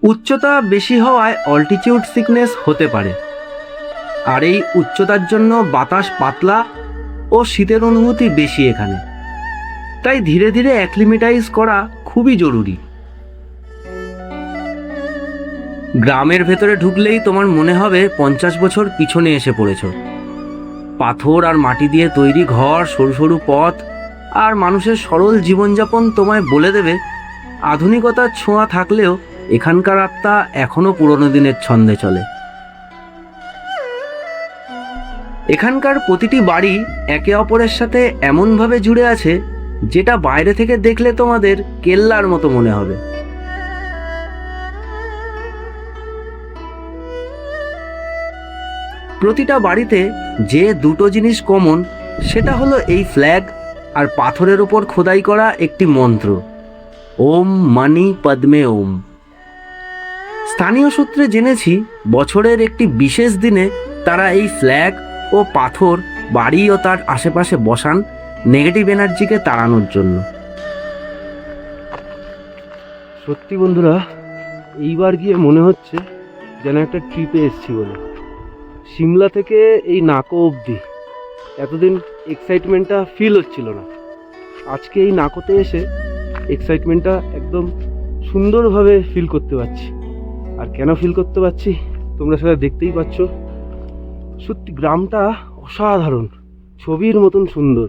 উচ্চতা বেশি হওয়ায় অল্টিটিউড সিকনেস হতে পারে, আর এই উচ্চতার জন্য বাতাস পাতলা ও শীতের অনুভূতি বেশি এখানে। তাই ধীরে ধীরে অ্যাক্লিমেটাইজ করা খুবই জরুরি। গ্রামের ভেতরে ঢুকলেই তোমার মনে হবে 50 বছর পিছনে এসে পড়েছ। পাথর আর মাটি দিয়ে তৈরি ঘর, সরু সরু পথ আর মানুষের সরল জীবনযাপন তোমায় বলে দেবে আধুনিকতার ছোঁয়া থাকলেও এখানকার আত্মা এখনো পুরনো দিনের ছন্দে চলে। এখানকার প্রতিটি বাড়ি একে অপরের সাথে এমনভাবে জুড়ে আছে যেটা বাইরে থেকে দেখলে তোমাদের কেল্লার মতো মনে হবে। প্রতিটা বাড়িতে যে দুটো জিনিস কমন, সেটা হলো এই ফ্ল্যাগ আর পাথরের ওপর খোদাই করা একটি মন্ত্র, ওম মানি পদ্মে ওম। স্থানীয় সূত্রে জেনেছি বছরের একটি বিশেষ দিনে তারা এই ফ্ল্যাগ ও পাথর বাড়ি ও তার আশেপাশে বসান নেগেটিভ এনার্জিকে তাড়ানোর জন্য। সত্যি বন্ধুরা, এইবার গিয়ে মনে হচ্ছে যেন একটা ট্রিপে এসেছি বলে। সিমলা থেকে এই নাকো অবধি এতদিন এক্সাইটমেন্টটা ফিল হচ্ছিল না। আজকে এই নাকোতে এসে এক্সাইটমেন্টটা একদম সুন্দরভাবে ফিল করতে পারছি। আর কেন ফিল করতে পারছি তোমরা সেটা দেখতেই পাচ্ছ। সত্যি গ্রামটা অসাধারণ, ছবির মতন সুন্দর।